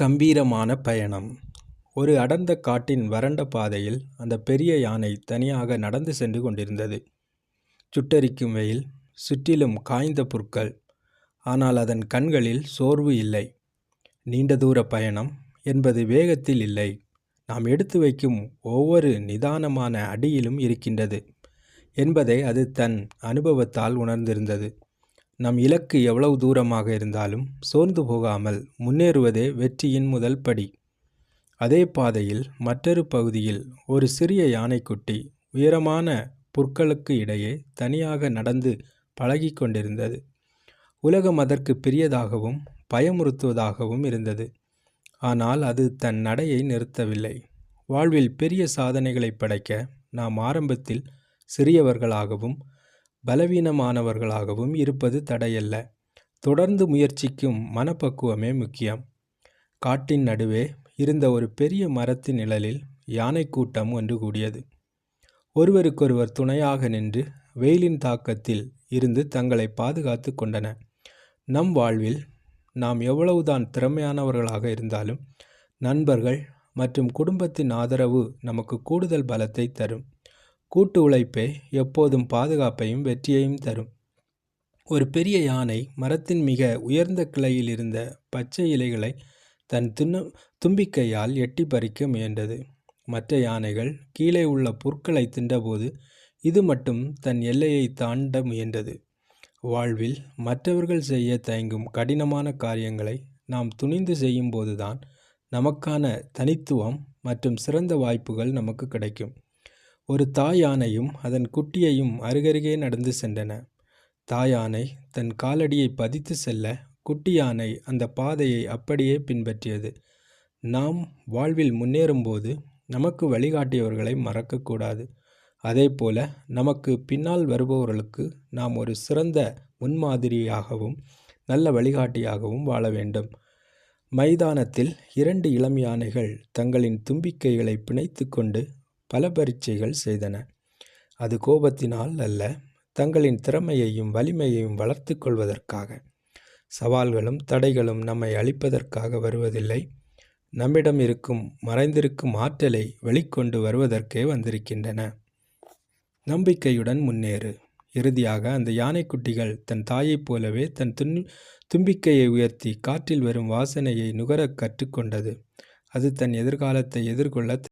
கம்பீரமான பயணம். ஒரு அடர்ந்த காட்டின் வறண்ட பாதையில் அந்த பெரிய யானை தனியாக நடந்து சென்று கொண்டிருந்தது. சுட்டெரிக்கும் வெயில், சுற்றிலும் காய்ந்த புற்கள். ஆனால் அதன் கண்களில் சோர்வு இல்லை. நீண்ட தூர பயணம் என்பது வேகத்தில் இல்லை, நாம் எடுத்து வைக்கும் ஒவ்வொரு நிதானமான அடியிலும் இருக்கின்றது என்பதை அது தன் அனுபவத்தால் உணர்ந்திருந்தது. நம் இலக்கு எவ்வளவு தூரமாக இருந்தாலும் சோர்ந்து போகாமல் முன்னேறுவதே வெற்றியின் முதல் படி. அதே பாதையில் மற்றொரு பகுதியில் ஒரு சிறிய யானைக்குட்டி உயரமான புற்களுக்கு இடையே தனியாக நடந்து பழகி கொண்டிருந்தது. உலகம் அதற்கு பெரியதாகவும் பயமுறுத்துவதாகவும் இருந்தது. ஆனால் அது தன் நடையை நிறுத்தவில்லை. வாழ்வில் பெரிய சாதனைகளை படைக்க நாம் ஆரம்பத்தில் சிறியவர்களாகவும் பலவீனமானவர்களாகவும் இருப்பது தடையல்ல. தொடர்ந்து முயற்சிக்கும் மனப்பக்குவமே முக்கியம். காட்டின் நடுவே இருந்த ஒரு பெரிய மரத்தின் நிழலில் யானை கூட்டம் ஒன்று கூடியது. ஒருவருக்கொருவர் துணையாக நின்று வெயிலின் தாக்கத்தில் இருந்து தங்களை பாதுகாத்து கொண்டன. நம் வாழ்வில் நாம் எவ்வளவுதான் திறமையானவர்களாக இருந்தாலும் நண்பர்கள் மற்றும் குடும்பத்தின் ஆதரவு நமக்கு கூடுதல் பலத்தை தரும். கூட்டு உழைப்பே எப்போதும் பாதுகாப்பையும் வெற்றியையும் தரும். ஒரு பெரிய யானை மரத்தின் மிக உயர்ந்த கிளையில் இருந்த பச்சை இலைகளை தன் தும்பிக்கையால் எட்டி பறிக்க முயன்றது. மற்ற யானைகள் கீழே உள்ள புற்களை தின்றபோது இது மட்டும் தன் எல்லையை தாண்ட முயன்றது. வாழ்வில் மற்றவர்கள் செய்ய தயங்கும் கடினமான காரியங்களை நாம் துணிந்து செய்யும் போதுதான் நமக்கான தனித்துவம் மற்றும் சிறந்த வாய்ப்புகள் நமக்கு கிடைக்கும். ஒரு தாய் யானையும் அதன் குட்டியையும் அருகருகே நடந்து சென்றன. தாய் யானை தன் காலடியை பதித்து செல்ல குட்டி யானை அந்த பாதையை அப்படியே பின்பற்றியது. நாம் வாழ்வில் முன்னேறும்போது நமக்கு வழிகாட்டியவர்களை மறக்கக்கூடாது. அதே போல நமக்கு பின்னால் வருபவர்களுக்கு நாம் ஒரு சிறந்த முன்மாதிரியாகவும் நல்ல வழிகாட்டியாகவும் வாழ வேண்டும். மைதானத்தில் 2 இளம் யானைகள் தங்களின் தும்பிக்கைகளை பிணைத்து கொண்டு பல பரீட்சைகள் செய்தன. அது கோபத்தினால் அல்ல, தங்களின் திறமையையும் வலிமையையும் வளர்த்து கொள்வதற்காக. சவால்களும் தடைகளும் நம்மை அழிப்பதற்காக வருவதில்லை, நம்மிடம் மறைந்திருக்கும் ஆற்றலை வெளிக்கொண்டு வருவதற்கே வந்திருக்கின்றன. நம்பிக்கையுடன் முன்னேறு. இறுதியாக அந்த யானைக்குட்டிகள் தன் தாயைப் போலவே தன் தும்பிக்கையை உயர்த்தி காற்றில் வரும் வாசனையை நுகர கற்றுக்கொண்டது. அது தன் எதிர்காலத்தை எதிர்கொள்ள